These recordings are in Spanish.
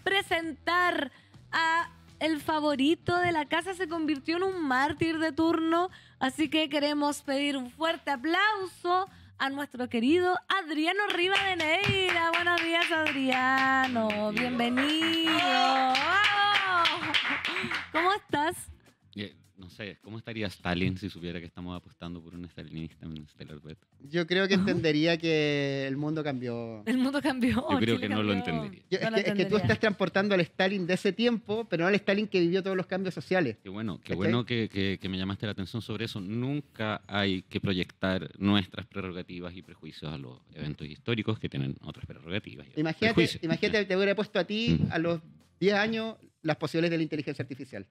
presentar a el favorito de la casa. Se convirtió en un mártir de turno, así que queremos pedir un fuerte aplauso a nuestro querido Adriano Rivadeneira. Buenos días, Adriano. Bienvenido. ¡Vamos! ¿Cómo estás? No sé, ¿cómo estaría Stalin si supiera que estamos apostando por un stalinista en Stellar Bet? Yo creo que entendería que el mundo cambió. El mundo cambió. Yo creo Chile que no lo cambió. entendería. Es que tú estás transportando al Stalin de ese tiempo, pero no al Stalin que vivió todos los cambios sociales. Qué bueno ¿Cachai? que me llamaste la atención sobre eso. Nunca hay que proyectar nuestras prerrogativas y prejuicios a los eventos históricos que tienen otras prerrogativas. y prejuicios. Imagínate, te hubiera puesto a ti a los 10 años las posibilidades de la inteligencia artificial.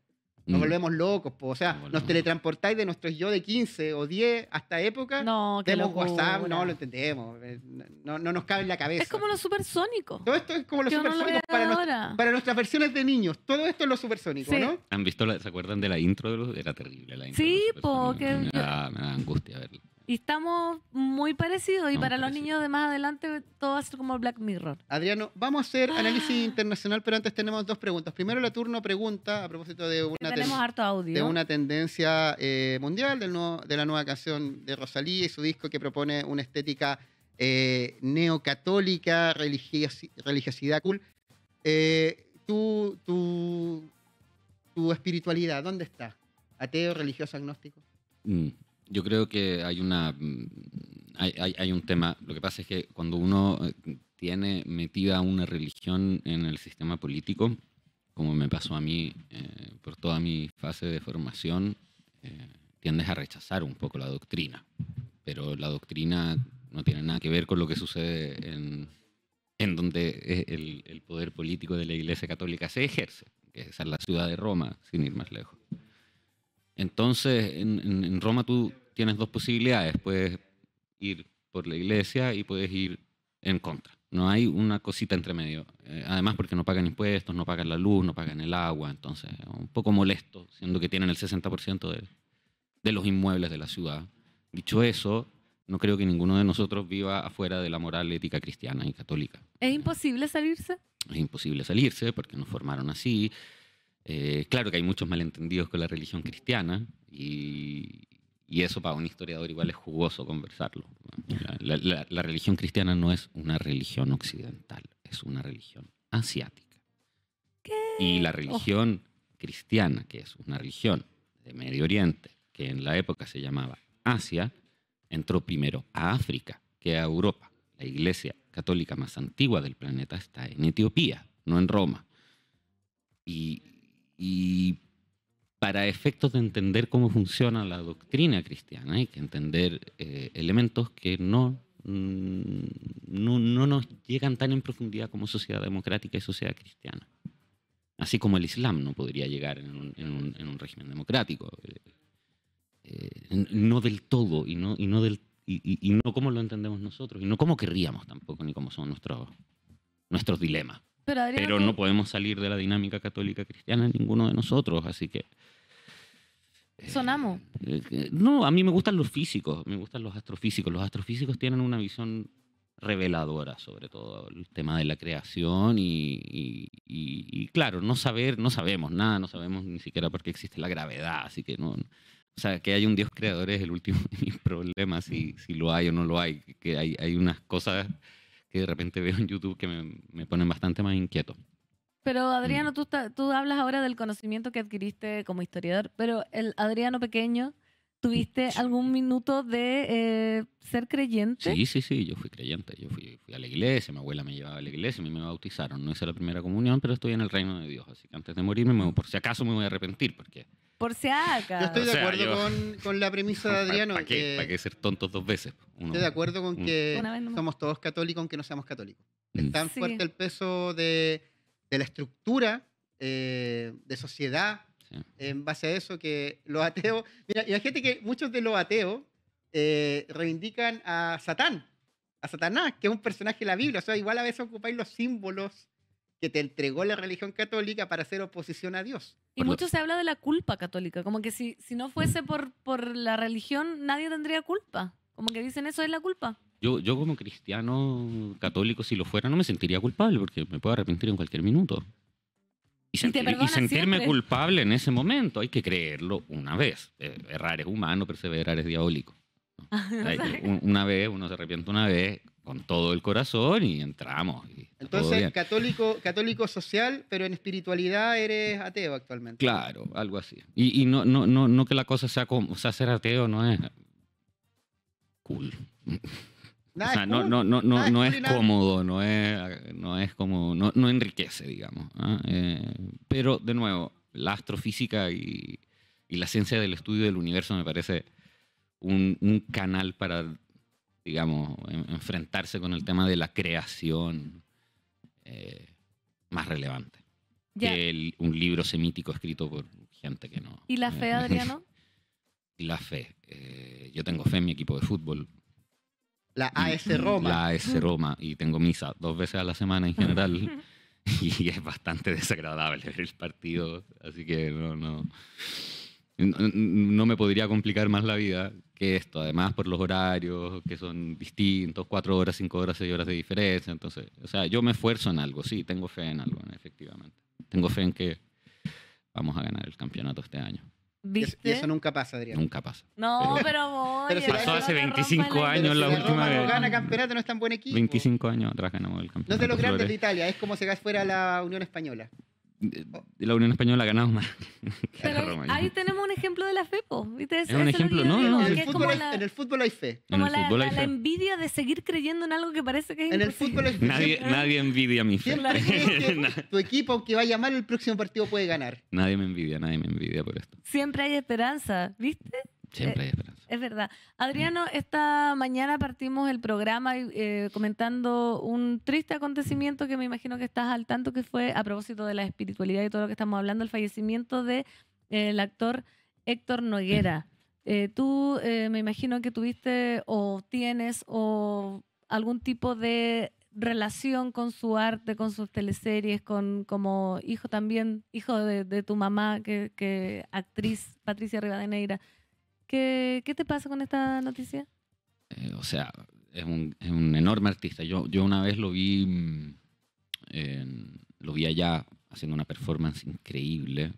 Nos volvemos locos, po. O sea, nos teletransportáis de nuestros yo de 15 o 10 hasta época. No, qué vemos locura. WhatsApp, no lo entendemos. No nos cabe en la cabeza. Es como los supersónicos. Todo esto es como los Que uno lo supersónicos ve ahora. para nuestras versiones de niños. Todo esto es lo supersónico, Sí. ¿no? ¿Han visto ¿Se acuerdan de la intro de los? Era terrible la intro. Sí, de los po, supersónicos. que Me da angustia verlo. Y estamos muy parecidos. Y Muy para los parecidos. niños de más adelante, todo va a ser como Black Mirror. Adriano, vamos a hacer análisis internacional, pero antes tenemos dos preguntas. Primero, la turno pregunta a propósito de Tenemos harto audio. una tendencia mundial de la nueva canción de Rosalía y su disco que propone una estética neocatólica, religiosidad cool. Tu espiritualidad, ¿dónde está? ¿Ateo, religioso, agnóstico? Yo creo que hay un tema. Lo que pasa es que cuando uno tiene metida una religión en el sistema político, como me pasó a mí por toda mi fase de formación, tiendes a rechazar un poco la doctrina. Pero la doctrina no tiene nada que ver con lo que sucede en donde el poder político de la Iglesia Católica se ejerce, que es en la ciudad de Roma, sin ir más lejos. Entonces, en Roma tú tienes dos posibilidades. Puedes ir por la iglesia y puedes ir en contra. No hay una cosita entre medio. Además, porque no pagan impuestos, no pagan la luz, no pagan el agua. Entonces, un poco molesto, siendo que tienen el 60% de los inmuebles de la ciudad. Dicho eso, no creo que ninguno de nosotros viva afuera de la moral ética cristiana y católica. ¿Es imposible salirse? Es imposible salirse porque nos formaron así. Claro que hay muchos malentendidos con la religión cristiana y eso para un historiador igual es jugoso conversarlo. La religión cristiana no es una religión occidental, es una religión asiática. ¿Qué? Y la religión cristiana, que es una religión de Medio Oriente, que en la época se llamaba Asia, entró primero a África que a Europa. La iglesia católica más antigua del planeta está en Etiopía, no en Roma. Y para efectos de entender cómo funciona la doctrina cristiana hay que entender elementos que no nos llegan tan en profundidad como sociedad democrática y sociedad cristiana. Así como el Islam no podría llegar en un régimen democrático. No del todo y no como lo entendemos nosotros y no como querríamos tampoco ni como son nuestros dilemas. Pero no podemos salir de la dinámica católica cristiana ninguno de nosotros, así que... Sonamos. No, a mí me gustan los físicos, me gustan los astrofísicos. Los astrofísicos tienen una visión reveladora sobre todo el tema de la creación y claro, no sabemos nada, no sabemos ni siquiera por qué existe la gravedad, así que no... O sea, que haya un Dios creador es el último de mis problemas, si lo hay o no lo hay, que hay unas cosas que de repente veo en YouTube que me ponen bastante más inquieto. Pero Adriano, tú hablas ahora del conocimiento que adquiriste como historiador, pero el Adriano pequeño, ¿tuviste algún minuto de ser creyente? Sí, yo fui creyente, yo fui a la iglesia, mi abuela me llevaba a la iglesia, a mí me bautizaron, no hice la primera comunión, pero estoy en el reino de Dios, así que antes de morirme, por si acaso me voy a arrepentir, porque... Por si acaso. Yo estoy de acuerdo con la premisa de Adriano. ¿Para qué ser tontos dos veces? Estoy de acuerdo con que nomás. somos todos católicos aunque no seamos católicos. Es tan Sí. fuerte el peso de la estructura de sociedad en base a eso que los ateos... Mira, imagínate que muchos de los ateos reivindican a Satán, a Satanás, que es un personaje de la Biblia. O sea, igual a veces ocupáis los símbolos que te entregó la religión católica para hacer oposición a Dios. Y mucho se habla de la culpa católica, como que si no fuese por la religión, nadie tendría culpa. Como que dicen eso es la culpa. Yo como cristiano católico, si lo fuera, no me sentiría culpable porque me puedo arrepentir en cualquier minuto. Y, te perdonan sentirme siempre. culpable en ese momento. Hay que creerlo una vez. Errar es humano, perseverar es diabólico. Una vez, uno se arrepiente una vez con todo el corazón y entramos. Y está todo Entonces, bien. católico social, pero en espiritualidad eres ateo actualmente. Claro, algo así. Y no que la cosa sea como, o sea, ser ateo no es cool. Nada O sea, es no, cool, no, no, nada no cool es y nada- cómodo, no es como, no enriquece, digamos. ¿Ah? Pero, de nuevo, la astrofísica y la ciencia del estudio del universo me parece un canal para, digamos, enfrentarse con el tema de la creación más relevante Ya. que un libro semítico escrito por gente que no. ¿Y la fe, Adriano? Y la fe. Yo tengo fe en mi equipo de fútbol. La AS Roma. La AS Roma. Y tengo misa 2 veces a la semana en general. Y es bastante desagradable ver el partido. Así que no me podría complicar más la vida que esto. Además, por los horarios que son distintos, 4 horas, 5 horas, 6 horas de diferencia. Entonces, o sea, yo me esfuerzo en algo. Sí, tengo fe en algo, efectivamente. Tengo fe en que vamos a ganar el campeonato este año. ¿Viste? Y eso nunca pasa, Adrián. Nunca pasa. No, Pero- pero Pero oye, si no pasó te hace rompa 25 la años Pero la si última Roma vez. no gana campeonato, no es tan buen equipo. 25 años atrás ganamos el campeonato. No es de los grandes de Flores. Italia, es como si fuera la Unión Española. De la Unión Española ganamos más. que la Pero Roma. ahí tenemos un ejemplo de la fe, po. ¿Viste? Es un ejemplo, no, En que el, es fútbol como hay, en el fútbol hay fe. En el fútbol hay la fe. envidia de seguir creyendo en algo que parece que es En el imposible. fútbol hay fe. Nadie envidia mi fe. Siempre crees que tu equipo, aunque vaya mal, el próximo partido puede ganar. Nadie me envidia por esto. Siempre hay esperanza, ¿viste? Siempre hay esperanza. Es verdad. Adriano, esta mañana partimos el programa comentando un triste acontecimiento que me imagino que estás al tanto, que fue a propósito de la espiritualidad y todo lo que estamos hablando, el fallecimiento de el actor Héctor Noguera. Tú me imagino que tuviste o tienes o algún tipo de relación con su arte, con sus teleseries, como hijo también, hijo de tu mamá, que actriz Patricia Rivadeneira. ¿Qué te pasa con esta noticia? O sea, es un enorme artista. Yo una vez lo vi allá haciendo una performance increíble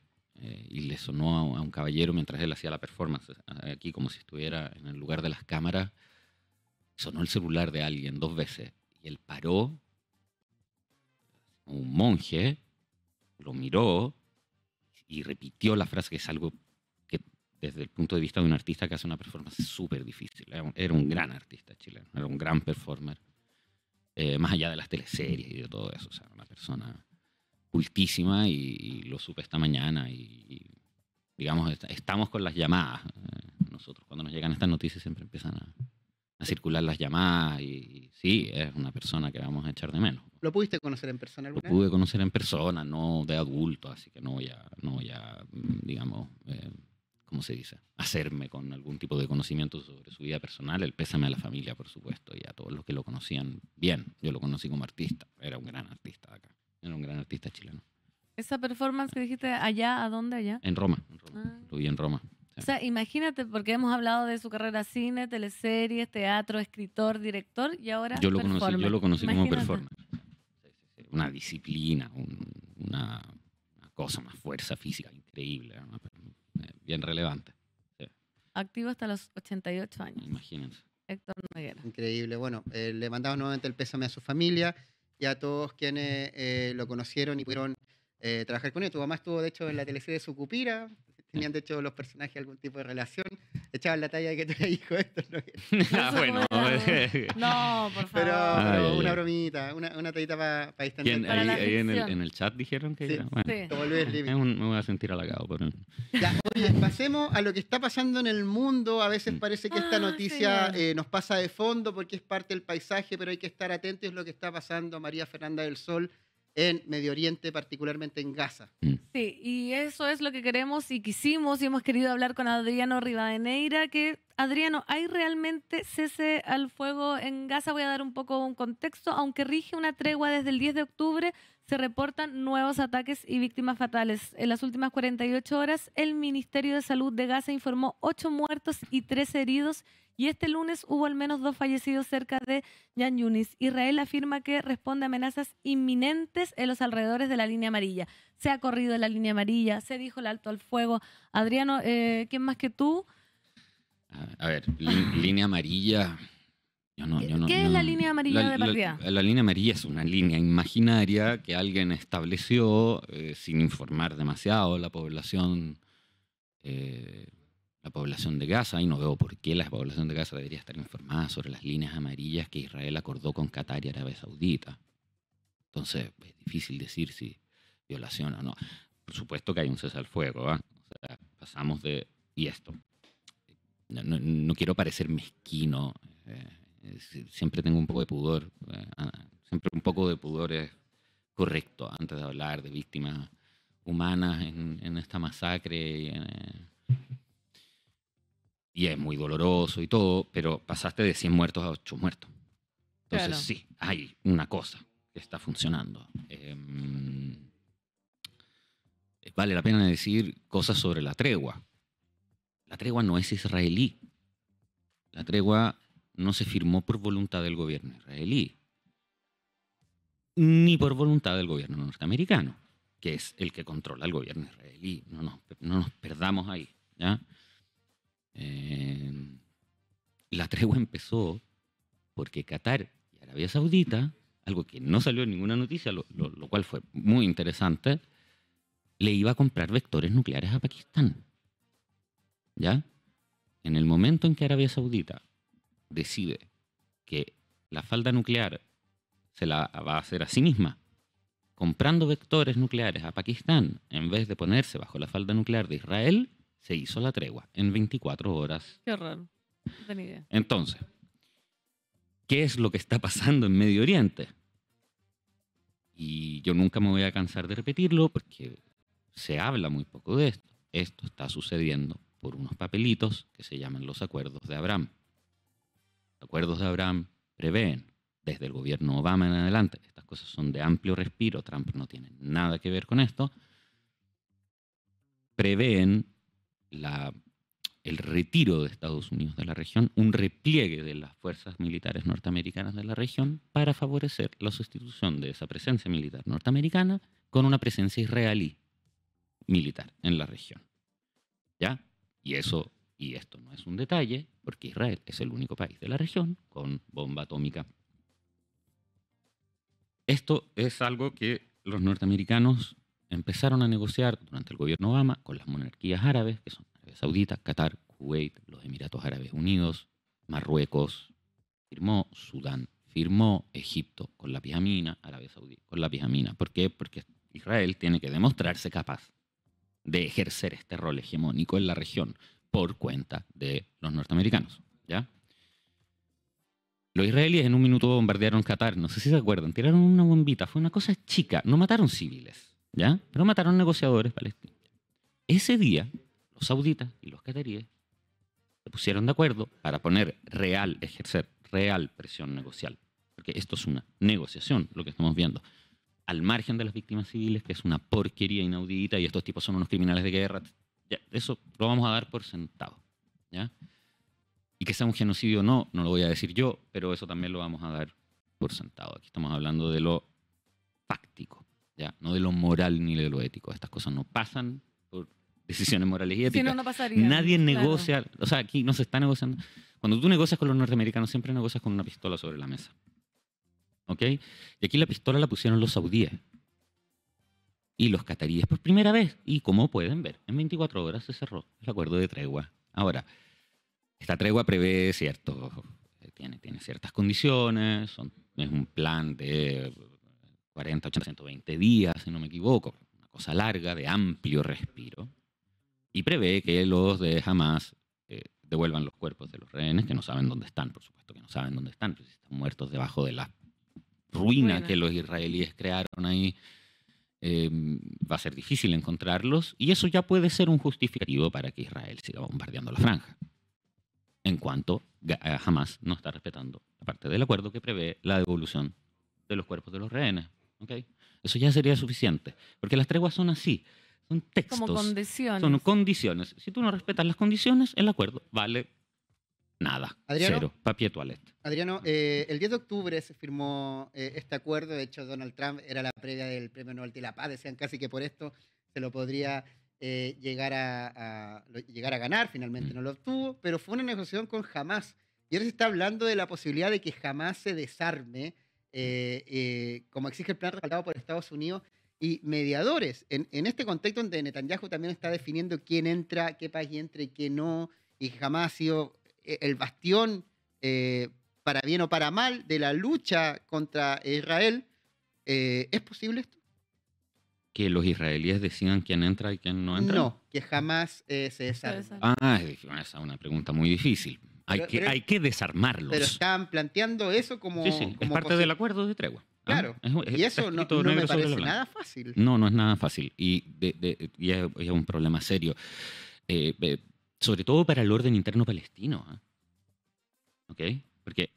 y le sonó a un caballero mientras él hacía la performance, aquí como si estuviera en el lugar de las cámaras. Sonó el celular de alguien 2 veces y él paró, un monje, lo miró y repitió la frase, que es algo que desde el punto de vista de un artista que hace una performance súper difícil. Era un gran artista chileno, era un gran performer, más allá de las teleseries y de todo eso. O sea, una persona cultísima y lo supe esta mañana y digamos, estamos con las llamadas. Nosotros cuando nos llegan estas noticias siempre empiezan a circular las llamadas y sí, es una persona que vamos a echar de menos. ¿Lo pudiste conocer en persona Lo alguna vez? pude conocer en persona, no de adulto, así que no voy a digamos, ¿cómo se dice? Hacerme con algún tipo de conocimiento sobre su vida personal. El pésame a la familia, por supuesto, y a todos los que lo conocían bien. Yo lo conocí como artista, era un gran artista de acá, era un gran artista chileno. Esa performance que dijiste allá, ¿a dónde allá? En Roma. Ah. Lo vi en Roma. O sea, imagínate, porque hemos hablado de su carrera cine, teleseries, teatro, escritor, director y ahora Yo lo performer. conocí como Imagínate. performer. Sí. Una disciplina, una cosa, una fuerza física increíble, bien relevante. Sí, Activo hasta los 88 años. imagínense. Héctor Noguera. Increíble. Bueno, le mandamos nuevamente el pésame a su familia y a todos quienes lo conocieron y pudieron trabajar con él. Tu mamá estuvo, de hecho, en la teleserie de Sucupira. Tenían, de hecho, los personajes algún tipo de relación. Echaban la talla de que tú eras hijo de Héctor Noguera. Bueno, No, por favor. Pero Ay, una ay. bromita, una tallita para ¿Quién? distender. Para la Ahí ficción. en el chat dijeron que Sí. era. Bueno, Sí. Como Luis Living. me voy a sentir halagado por él. Ya, oye, pasemos a lo que está pasando en el mundo. A veces parece que esta Ah, noticia señor. nos pasa de fondo porque es parte del paisaje, pero hay que estar atentos. Es lo que está pasando a María Fernanda del Sol en Medio Oriente, particularmente en Gaza. Sí, y eso es lo que queremos y quisimos y hemos querido hablar con Adriano Rivadeneira, que Adriano, ¿hay realmente cese al fuego en Gaza? Voy a dar un poco un contexto. Aunque rige una tregua desde el 10 de octubre, se reportan nuevos ataques y víctimas fatales. En las últimas 48 horas, el Ministerio de Salud de Gaza informó 8 muertos y 13 heridos, y este lunes hubo al menos 2 fallecidos cerca de Yan Yunis. Israel afirma que responde a amenazas inminentes en los alrededores de la línea amarilla. Se ha corrido la línea amarilla, se dijo el alto al fuego. Adriano, ¿quién más que tú? A ver, línea amarilla. ¿Qué es la línea amarilla de partida? La línea amarilla es una línea imaginaria que alguien estableció sin informar demasiado la población de Gaza, y no veo por qué la población de Gaza debería estar informada sobre las líneas amarillas que Israel acordó con Qatar y Arabia Saudita. Entonces, es difícil decir si violación o no. Por supuesto que hay un cese al fuego, ¿eh? O sea, pasamos de... Y esto. No quiero parecer mezquino. Siempre tengo un poco de pudor. Siempre un poco de pudor es correcto antes de hablar de víctimas humanas en esta masacre. Y es muy doloroso y todo, pero pasaste de 100 muertos a 8 muertos. Entonces Claro. sí, hay una cosa que está funcionando. Vale la pena decir cosas sobre la tregua. La tregua no es israelí. La tregua no se firmó por voluntad del gobierno israelí, ni por voluntad del gobierno norteamericano, que es el que controla el gobierno israelí. No nos perdamos ahí, ¿ya? La tregua empezó porque Qatar y Arabia Saudita, algo que no salió en ninguna noticia, lo cual fue muy interesante, le iba a comprar vectores nucleares a Pakistán. ¿Ya? En el momento en que Arabia Saudita decide que la falda nuclear se la va a hacer a sí misma, comprando vectores nucleares a Pakistán, en vez de ponerse bajo la falda nuclear de Israel, se hizo la tregua en 24 horas. Qué horror. No tenía idea. Entonces, ¿qué es lo que está pasando en Medio Oriente? Y yo nunca me voy a cansar de repetirlo porque se habla muy poco de esto. Esto está sucediendo por unos papelitos que se llaman los Acuerdos de Abraham. Los Acuerdos de Abraham prevén, desde el gobierno Obama en adelante, estas cosas son de amplio respiro, Trump no tiene nada que ver con esto, prevén el retiro de Estados Unidos de la región, un repliegue de las fuerzas militares norteamericanas de la región para favorecer la sustitución de esa presencia militar norteamericana con una presencia israelí militar en la región. ¿Ya? Y esto no es un detalle, porque Israel es el único país de la región con bomba atómica. Esto es algo que los norteamericanos empezaron a negociar durante el gobierno Obama con las monarquías árabes, que son Arabia Saudita, Qatar, Kuwait, los Emiratos Árabes Unidos, Marruecos firmó, Sudán firmó, Egipto con la pijamina, Arabia Saudita con la pijamina. ¿Por qué? Porque Israel tiene que demostrarse capaz de ejercer este rol hegemónico en la región por cuenta de los norteamericanos, ¿ya? Los israelíes en un minuto bombardearon Qatar, no sé si se acuerdan, tiraron una bombita, fue una cosa chica, no mataron civiles, ¿ya? Pero mataron negociadores palestinos. Ese día, los sauditas y los qataríes se pusieron de acuerdo para ejercer real presión negocial, porque esto es una negociación, lo que estamos viendo, al margen de las víctimas civiles, que es una porquería inaudita, y estos tipos son unos criminales de guerra. Ya, eso lo vamos a dar por sentado, ¿ya? Y que sea un genocidio no lo voy a decir yo, pero eso también lo vamos a dar por sentado. Aquí estamos hablando de lo fáctico, ¿ya? No de lo moral ni de lo ético. Estas cosas no pasan por decisiones morales y éticas. Si no, no pasaría. Nadie Claro. negocia, o sea, aquí no se está negociando. Cuando tú negocias con los norteamericanos, siempre negocias con una pistola sobre la mesa. ¿Ok? Y aquí la pistola la pusieron los saudíes y los cataríes por primera vez. Y como pueden ver, en 24 horas se cerró el acuerdo de tregua. Ahora, esta tregua prevé tiene ciertas condiciones, es un plan de 40, 80, 120 días, si no me equivoco, una cosa larga, de amplio respiro, y prevé que los de Hamas devuelvan los cuerpos de los rehenes, que no saben dónde están, por supuesto que no saben dónde están, pues están muertos debajo de la ruina que los israelíes crearon ahí. Va a ser difícil encontrarlos, y eso ya puede ser un justificativo para que Israel siga bombardeando la franja. en cuanto Hamas no está respetando la parte del acuerdo que prevé la devolución de los cuerpos de los rehenes. ¿Okay? Eso ya sería suficiente, porque las treguas son así, son textos. Como condiciones. Son condiciones. Si tú no respetas las condiciones, el acuerdo vale nada. Adriano, cero. Papier toilette. Adriano, el 10 de octubre se firmó este acuerdo. De hecho, Donald Trump era la previa del Premio Nobel de la Paz. Decían casi que por esto se lo podría llegar a ganar. Finalmente no lo obtuvo, pero fue una negociación con Hamas. Y ahora se está hablando de la posibilidad de que Hamas se desarme, como exige el plan respaldado por Estados Unidos y mediadores. En este contexto donde Netanyahu también está definiendo quién entra, qué país entra y qué no, y Hamas ha sido el bastión, para bien o para mal, de la lucha contra Israel. ¿Es posible esto? Que los israelíes decidan quién entra y quién no entra. No, que jamás se desarme. Esa es una pregunta muy difícil. Hay que desarmarlos. Pero están planteando eso como... Sí, es parte del acuerdo de tregua. Claro, y eso no me parece nada fácil. No es nada fácil. Y es un problema serio. Sobre todo para el orden interno palestino. ¿Ok? Porque,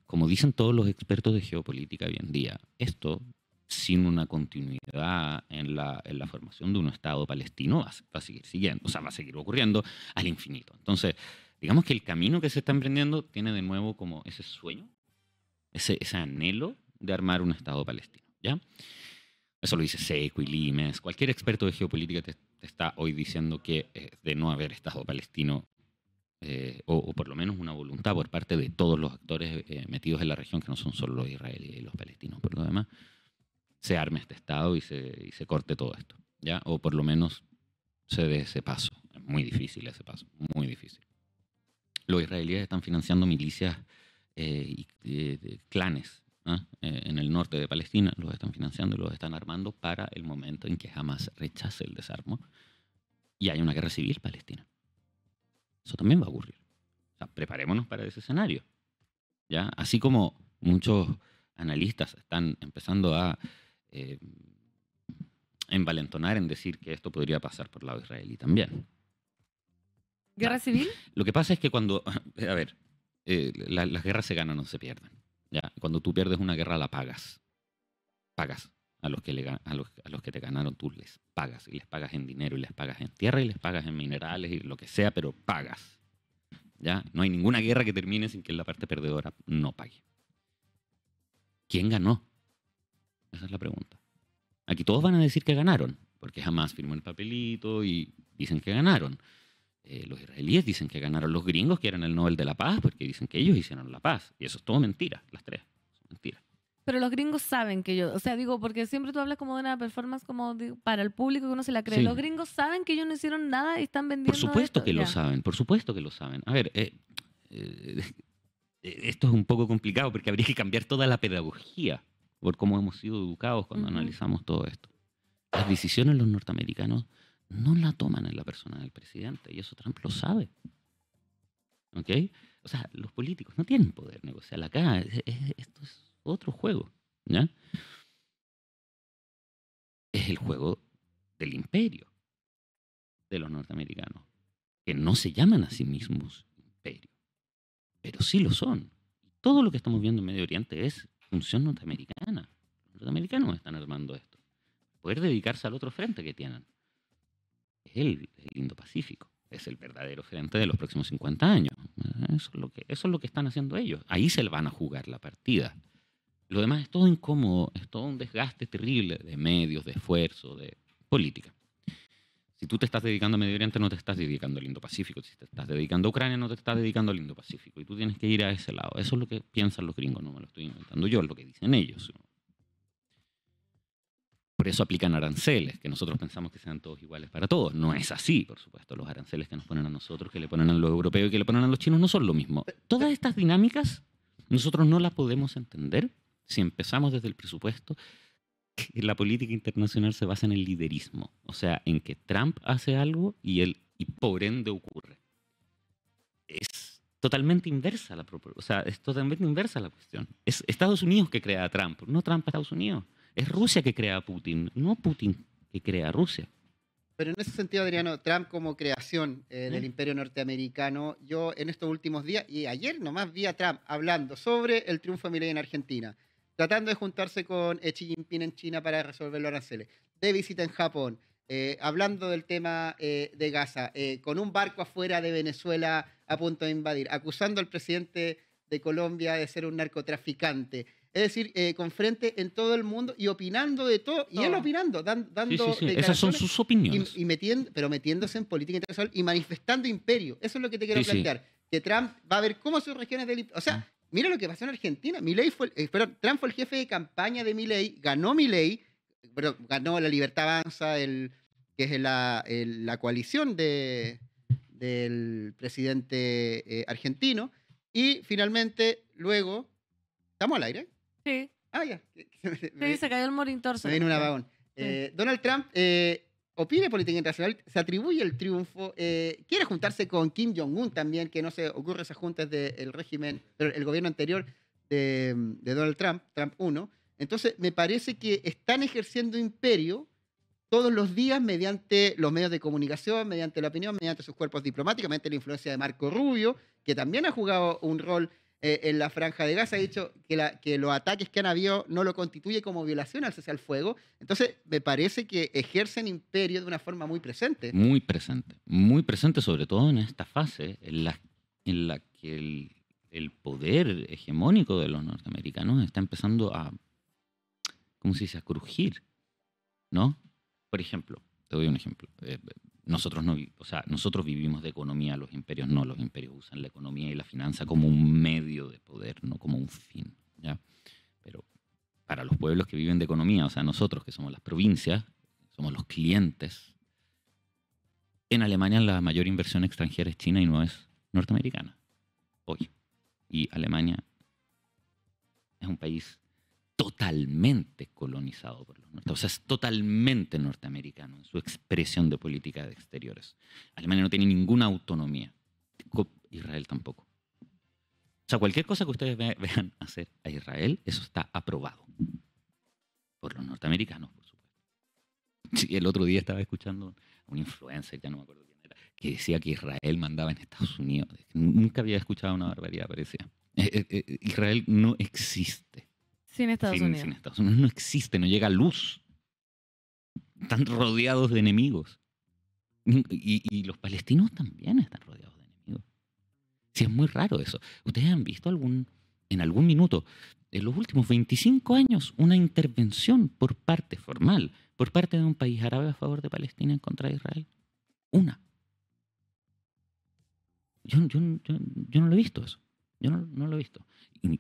como dicen todos los expertos de geopolítica hoy en día, esto, sin una continuidad en la formación de un Estado palestino, va a seguir siguiendo, o sea, va a seguir ocurriendo al infinito. Entonces, digamos que el camino que se está emprendiendo tiene de nuevo como ese sueño, ese anhelo de armar un Estado palestino, ¿ya? Eso lo dice Seco y Limes. Cualquier experto de geopolítica te está hoy diciendo que de no haber Estado palestino, o por lo menos una voluntad por parte de todos los actores metidos en la región, que no son solo los israelíes y los palestinos, por lo demás, se arme este Estado y se corte todo esto, ¿ya? O por lo menos se dé ese paso. Es muy difícil ese paso, muy difícil. Los israelíes están financiando milicias y clanes en el norte de Palestina, los están financiando y los están armando para el momento en que Hamas rechace el desarmo y hay una guerra civil palestina. Eso también va a ocurrir. O sea, preparémonos para ese escenario, ¿ya? Así como muchos analistas están empezando a envalentonar en decir que esto podría pasar por el lado israelí también. ¿Guerra civil? Lo que pasa es que cuando... A ver, las guerras se ganan o se pierden. ¿Ya? Cuando tú pierdes una guerra la pagas. Pagas. A los que te ganaron tú les pagas. Y les pagas en dinero, y les pagas en tierra, y les pagas en minerales, y lo que sea, pero pagas. ¿Ya? No hay ninguna guerra que termine sin que la parte perdedora no pague. ¿Quién ganó? Esa es la pregunta. Aquí todos van a decir que ganaron, porque Hamas firmó el papelito y dicen que ganaron. Los israelíes dicen que ganaron. Los gringos quieren el Nobel de la Paz porque dicen que ellos hicieron la paz. Y eso es todo mentira, las tres. Son mentiras. Pero los gringos saben que ellos, o sea, digo, porque siempre tú hablas como de una performance como para el público que uno se la cree. Sí. Los gringos saben que ellos no hicieron nada y están vendiendo. Por supuesto esto. que lo saben, por supuesto que lo saben. A ver, esto es un poco complicado porque habría que cambiar toda la pedagogía por cómo hemos sido educados cuando analizamos todo esto. Las decisiones los norteamericanos no la toman en la persona del presidente y eso Trump lo sabe. ¿Ok? O sea, los políticos no tienen poder negociar acá. Esto es otro juego, ¿ya? Es el juego del imperio de los norteamericanos, que no se llaman a sí mismos imperio, pero sí lo son. Todo lo que estamos viendo en Medio Oriente es función norteamericana. Los norteamericanos están armando esto. Poder dedicarse al otro frente que tienen. Es el Indo-Pacífico. Es el verdadero frente de los próximos 50 años. Eso es lo que están haciendo ellos. Ahí se van a jugar la partida. Lo demás es todo incómodo, es todo un desgaste terrible de medios, de esfuerzo, de política. Si tú te estás dedicando a Medio Oriente, no te estás dedicando al Indo-Pacífico. Si te estás dedicando a Ucrania, no te estás dedicando al Indo-Pacífico. Y tú tienes que ir a ese lado. Eso es lo que piensan los gringos, no me lo estoy inventando yo, es lo que dicen ellos. Por eso aplican aranceles, que nosotros pensamos que sean todos iguales para todos. No es así, por supuesto. Los aranceles que nos ponen a nosotros, que le ponen a los europeos y que le ponen a los chinos no son lo mismo. Todas estas dinámicas nosotros no las podemos entender si empezamos desde el presupuesto que la política internacional se basa en el liderismo. O sea, en que Trump hace algo y por ende ocurre. Es totalmente inversa la cuestión. Es Estados Unidos que crea a Trump, no Trump a Estados Unidos. Es Rusia que crea a Putin, no Putin que crea a Rusia. pero en ese sentido, Adriano, Trump como creación del imperio norteamericano, yo en estos últimos días, y ayer nomás vi a Trump hablando sobre el triunfo de Milei en Argentina, tratando de juntarse con Xi Jinping en China para resolver los aranceles, de visita en Japón, hablando del tema de Gaza, con un barco afuera de Venezuela a punto de invadir, acusando al presidente de Colombia de ser un narcotraficante. Es decir, con frente en todo el mundo y opinando de todo, y él opinando, dando Sí. Esas son sus opiniones. pero metiéndose en política internacional y manifestando imperio. Eso es lo que te quiero plantear. Que Trump va a ver cómo sus regiones del... O sea, mira lo que pasó en Argentina. Trump fue el jefe de campaña de Milei, ganó Milei, pero ganó la Libertad Avanza, que es la coalición del presidente argentino, y finalmente, luego... ¿Estamos al aire? Sí. Ah, ya. Sí, se cayó el monitor. Me viene un apagón. Donald Trump opina política internacional, se atribuye el triunfo, quiere juntarse con Kim Jong-un también, que no se ocurre esas juntas del régimen, pero el gobierno anterior de Donald Trump, Trump 1. Entonces, me parece que están ejerciendo imperio todos los días mediante los medios de comunicación, mediante la opinión, mediante sus cuerpos diplomáticos, mediante la influencia de Marco Rubio, que también ha jugado un rol en la Franja de Gaza. Ha dicho que los ataques que han habido no lo constituye como violación al cese al fuego. Entonces, me parece que ejercen imperio de una forma muy presente. Muy presente, sobre todo en esta fase en la que el poder hegemónico de los norteamericanos está empezando a, ¿cómo se dice?, a crujir, ¿no? Por ejemplo, te doy un ejemplo. Nosotros vivimos de economía, los imperios no. Los imperios usan la economía y la finanza como un medio de poder, no como un fin, ¿ya? Pero para los pueblos que viven de economía, o sea, nosotros que somos las provincias, somos los clientes, en Alemania la mayor inversión extranjera es china y no es norteamericana, hoy. Y Alemania es un país totalmente colonizado por los norteamericanos. O sea, es totalmente norteamericano en su expresión de política de exteriores. Alemania no tiene ninguna autonomía. Israel tampoco. O sea, cualquier cosa que ustedes vean hacer a Israel, eso está aprobado por los norteamericanos, por supuesto. Sí, el otro día estaba escuchando a un influencer, ya no me acuerdo quién era, que decía que Israel mandaba en Estados Unidos. Nunca había escuchado una barbaridad parecida. Israel no existe. Sin Estados Unidos. Sin Estados Unidos no existe, no llega luz. Están rodeados de enemigos. Y los palestinos también están rodeados de enemigos. Sí, es muy raro eso. ¿Ustedes han visto en algún minuto, en los últimos 25 años, una intervención por parte formal, por parte de un país árabe a favor de Palestina en contra de Israel? Una. Yo no lo he visto eso. Yo no lo he visto.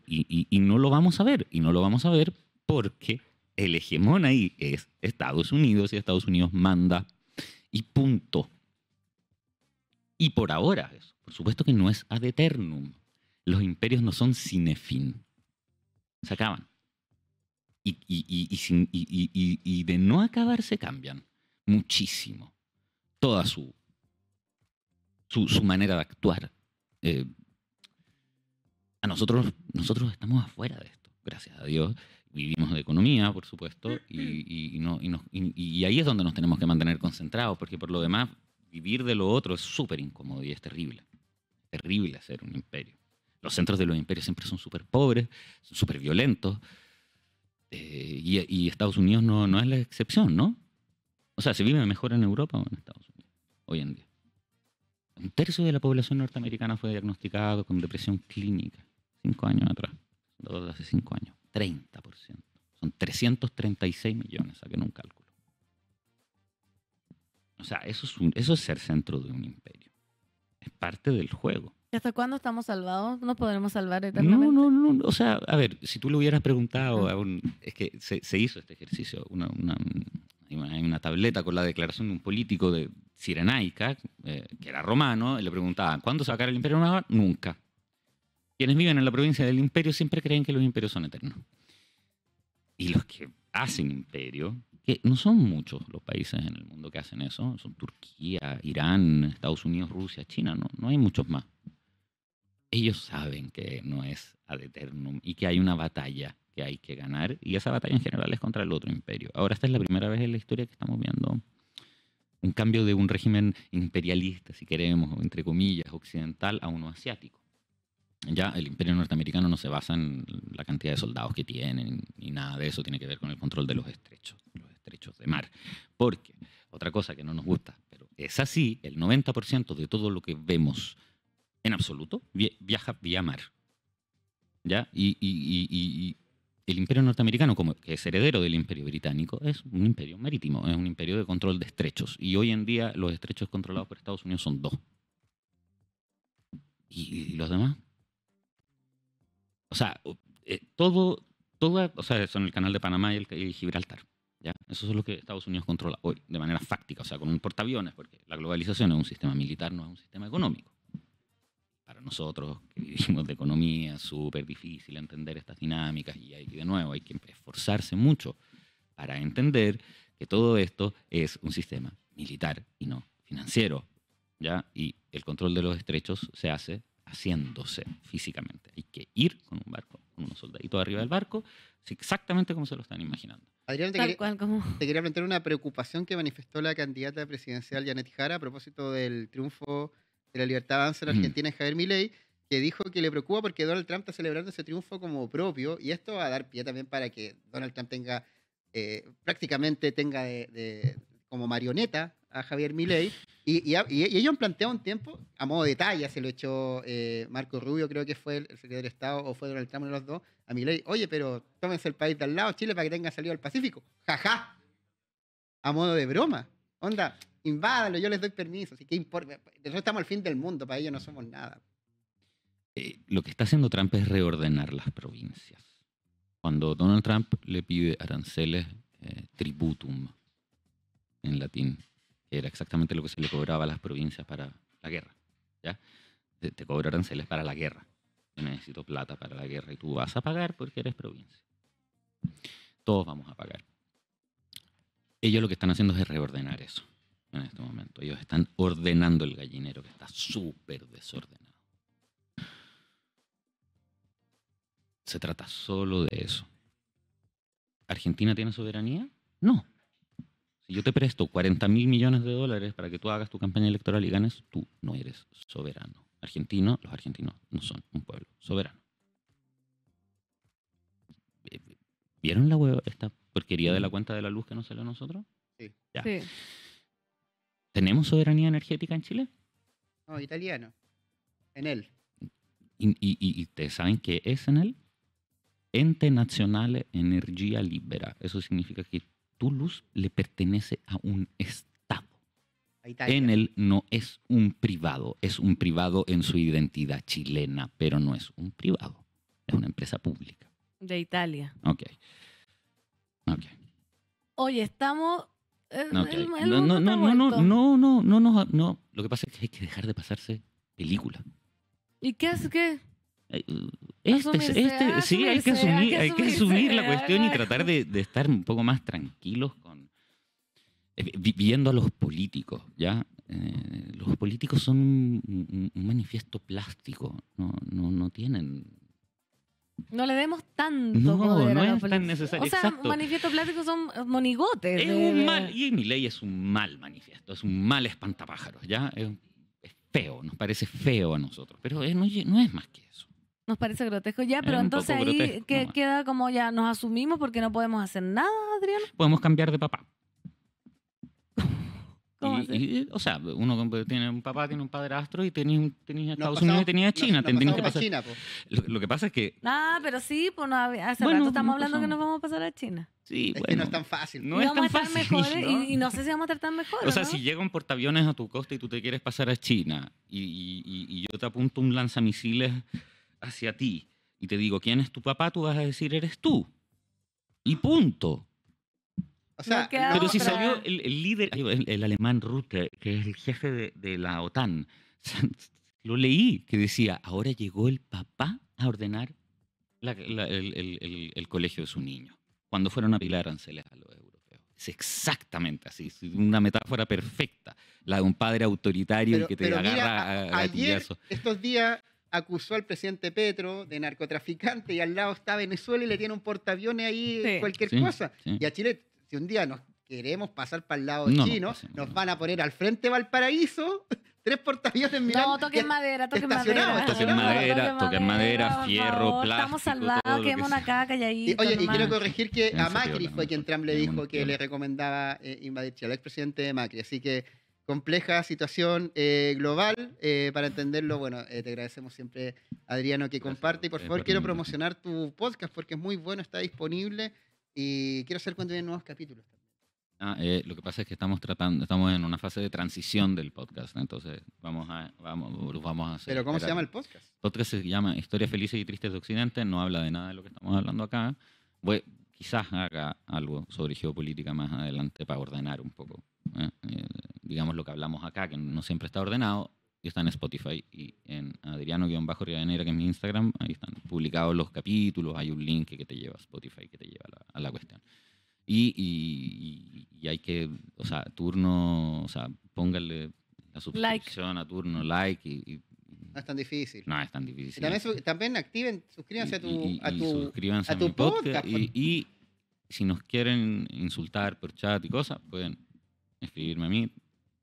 Y no lo vamos a ver. Y no lo vamos a ver porque el hegemón ahí es Estados Unidos y Estados Unidos manda y punto. Y por ahora, eso, por supuesto que no es ad eternum. Los imperios no son sine fin. Se acaban. Y de no acabarse cambian muchísimo. Toda su manera de actuar. Nosotros estamos afuera de esto, gracias a Dios. Vivimos de economía, por supuesto, y ahí es donde nos tenemos que mantener concentrados, porque por lo demás, vivir de lo otro es súper incómodo y es terrible. Es terrible hacer un imperio. Los centros de los imperios siempre son súper pobres, son súper violentos, y Estados Unidos no es la excepción, ¿no? O sea, se vive mejor en Europa o en Estados Unidos, hoy en día. 1/3 de la población norteamericana fue diagnosticada con depresión clínica 5 años atrás. Hace 5 años. 30%. Son 336 millones, saquen un cálculo. O sea, eso es ser centro de un imperio. Es parte del juego. ¿Y hasta cuándo estamos salvados? ¿Nos podremos salvar eternamente? No. O sea, a ver, si tú le hubieras preguntado es que se hizo este ejercicio. Hay una tableta con la declaración de un político de Cirenaica, que era romano, y le preguntaban, ¿cuándo se va a acabar el imperio romano? Nunca. Quienes viven en la provincia del imperio siempre creen que los imperios son eternos. Y los que hacen imperio, que no son muchos los países en el mundo que hacen eso, son Turquía, Irán, Estados Unidos, Rusia, China, no hay muchos más. Ellos saben que no es ad eternum y que hay una batalla que hay que ganar, y esa batalla en general es contra el otro imperio. Ahora esta es la primera vez en la historia que estamos viendo un cambio de un régimen imperialista, si queremos, entre comillas, occidental, a uno asiático. Ya el imperio norteamericano no se basa en la cantidad de soldados que tienen ni nada de eso, tiene que ver con el control de los estrechos de mar. Porque, otra cosa que no nos gusta, pero es así, el 90% de todo lo que vemos en absoluto viaja vía mar. ¿Ya? Y el imperio norteamericano, como que es heredero del imperio británico, es un imperio marítimo, es un imperio de control de estrechos. Y hoy en día los estrechos controlados por Estados Unidos son 2. ¿Y los demás? O sea, o sea, son el canal de Panamá y Gibraltar. ¿Ya? Eso es lo que Estados Unidos controla hoy, de manera fáctica, o sea, con un portaaviones, porque la globalización es un sistema militar, no es un sistema económico. Para nosotros, que vivimos de economía, es súper difícil entender estas dinámicas y de nuevo hay que esforzarse mucho para entender que todo esto es un sistema militar y no financiero. ¿Ya? Y el control de los estrechos se hace haciéndose físicamente. Hay que ir con un barco, con unos soldaditos arriba del barco, exactamente como se lo están imaginando. Adrián, te quería plantear una preocupación que manifestó la candidata presidencial Janet Jara a propósito del triunfo de la Libertad Avanza en Argentina, Javier Milei, que dijo que le preocupa porque Donald Trump está celebrando ese triunfo como propio, y esto va a dar pie también para que Donald Trump tenga, prácticamente tenga como marioneta a Javier Milei, y ellos han planteado un tiempo, a modo de talla, se lo echó Marco Rubio, creo que fue el secretario de Estado, o fue Donald Trump, uno de los dos, a Milei, oye, pero tómense el país de al lado, Chile, para que tenga salido al Pacífico. ¡Jaja! A modo de broma. Onda, invádalo, yo les doy permiso. Así que importa. Nosotros estamos al fin del mundo, para ellos no somos nada. Lo que está haciendo Trump es reordenar las provincias. Cuando Donald Trump le pide aranceles, tributum, en latín, que era exactamente lo que se le cobraba a las provincias para la guerra. ¿Ya? Te cobro aranceles para la guerra. Yo necesito plata para la guerra y tú vas a pagar porque eres provincia. Todos vamos a pagar. Ellos lo que están haciendo es reordenar eso en este momento. Ellos están ordenando el gallinero que está súper desordenado. Se trata solo de eso. ¿Argentina tiene soberanía? No. Si yo te presto 40.000 millones de dólares para que tú hagas tu campaña electoral y ganes, tú no eres soberano. Los argentinos no son un pueblo soberano. ¿Vieron esta porquería de la cuenta de la luz que nos salió a nosotros? Sí. Ya. Sí. ¿Tenemos soberanía energética en Chile? No, italiano. En él. ¿Y ustedes saben qué es en él? Ente Nazionale Energia Libera. Eso significa que tu luz le pertenece a un Estado. A Italia. En él no es un privado. Es un privado en su identidad chilena, pero no es un privado. Es una empresa pública. De Italia. Ok. Oye, estamos... Okay. el mundo está vuelto. No. Lo que pasa es que hay que dejar de pasarse película. ¿Y qué hace qué? Sí, hay que asumir la cuestión y tratar de estar un poco más tranquilos con viendo a los políticos, ¿ya? Los políticos son un manifiesto plástico, no tienen... No le demos tanto No, poder no a la es política. tan necesario, O sea, exacto. manifiestos plásticos son monigotes. Y Milei es un mal manifiesto, es un mal espantapájaros, ¿ya? Es feo, nos parece feo a nosotros, pero no es más que eso. Nos parece grotesco ya, pero un entonces poco ahí grotesco, nomás. queda como ya nos asumimos porque no podemos hacer nada, Adrián. Podemos cambiar de papá. ¿Cómo así? O sea, uno tiene un papá, tiene un padrastro y tenía Estados Nos Unidos y tenía China. nos Tendrían que pasamos pasar. a China, po. Lo que pasa es que... Pero sí, pues hace Bueno, rato estamos no hablando que pasamos. nos vamos a pasar a China. Sí, Es que no es tan fácil. No Y es vamos tan a estar fácil. mejores ¿no? y no sé si vamos a estar tan mejores. O sea, ¿no? si llega un portaaviones a tu costa y tú te quieres pasar a China y yo te apunto un lanzamisiles hacia ti y te digo, ¿quién es tu papá? Tú vas a decir, eres tú. Y punto. O sea, No queda Pero si otra. salió el líder, el alemán Rutte, que es el jefe de la OTAN, lo leí, que decía, ahora llegó el papá a ordenar el colegio de su niño, cuando fueron a apilar aranceles a los europeos. Es exactamente así, es una metáfora perfecta, la de un padre autoritario que te pero agarra mira, a ayer, gatillazo. estos días, acusó al presidente Petro de narcotraficante y al lado está Venezuela y le tiene un portaaviones ahí, Sí. cualquier Sí, cosa. sí. Y a Chile, si un día queremos pasar para el lado No, chino, no pasemos. nos van a poner al frente de Valparaíso, 3 portaaviones mirando. No, toquen madera, toquen estacionado, madera. estacionado. Toquen madera, por fierro, favor. plástico, Estamos salvados, todo lo que quedemos sea. acá calladitos. Oye, y nomás. quiero corregir que En a ese Macri piola, fue ¿no? quien Trump le En dijo un que piola. le recomendaba invadir Chile, al expresidente de Macri. Así que compleja situación global. Para entenderlo, bueno, te agradecemos siempre, Adriano, que Gracias comparte. Y por a ustedes favor, por quiero la invitación. promocionar tu podcast porque es muy bueno, está disponible. Y quiero saber cuándo vienen nuevos capítulos. Lo que pasa es que estamos en una fase de transición del podcast, entonces vamos a hacer. Pero ¿cómo se llama el podcast? El podcast se llama Historias Felices y Tristes de Occidente, no habla de nada de lo que estamos hablando acá. Quizás haga algo sobre geopolítica más adelante para ordenar un poco. Digamos lo que hablamos acá, que no siempre está ordenado, y está en Spotify y en Adriano-Rivadeneira, que es mi Instagram, ahí están publicados los capítulos, hay un link que te lleva a Spotify, que te lleva a la cuestión. Y hay que, o sea, turno, o sea, pónganle la suscripción a turno, like y No es tan difícil. no es tan Y difícil. también activen, suscríbanse Y suscríbanse a a tu mi podcast. podcast. Pues. Y si nos quieren insultar por chat y cosas, pueden escribirme a mí.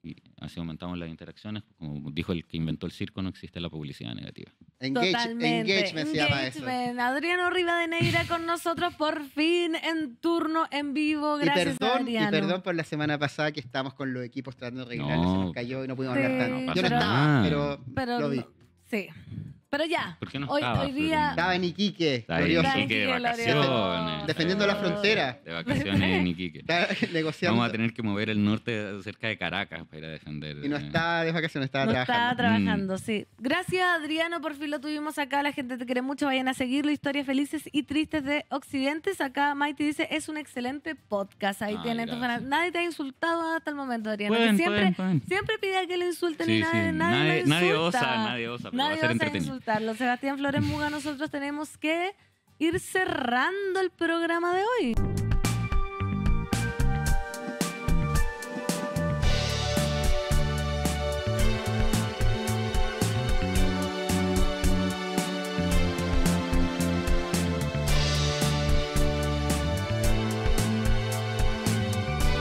Y así aumentamos las interacciones. Como dijo el que inventó el circo, no existe la publicidad negativa. Engagement se llama eso. Engagement. Adriano Rivadeneira con nosotros por fin en turno, en vivo. Gracias, Adriano. Y perdón por la semana pasada que estábamos con los equipos tratando de arreglarlo, No. se nos cayó y no pudimos Sí, hablar tanto. no Yo no pasa estaba, nada. Pero lo vi. no, sí. Pero ya. ¿Por qué no hoy estabas, hoy día. Estaba en Iquique, Está ahí, glorioso. Está en Iquique de Iquique, vacaciones. Defendiendo la frontera. De vacaciones en Iquique. Estaba negociando. Vamos a tener que mover el norte cerca de Caracas para ir a defender. Y no estaba de vacaciones, estaba No trabajando. estaba trabajando, sí. Gracias, Adriano, por fin lo tuvimos acá. La gente te quiere mucho. Vayan a seguirlo. Historias Felices y Tristes de Occidentes. Acá Maite dice, es un excelente podcast. Ahí Ay, tienen tus gracias. ganas. Nadie te ha insultado hasta el momento, Adriano. Pueden, que siempre, pueden. siempre pide que le insulten Sí, y nadie, sí. nadie, lo Nadie insulta. osa, pero va a Nadie ser osa entretenido. insultarlo. Sebastián Flores Muga, nosotros tenemos que ir cerrando el programa de hoy.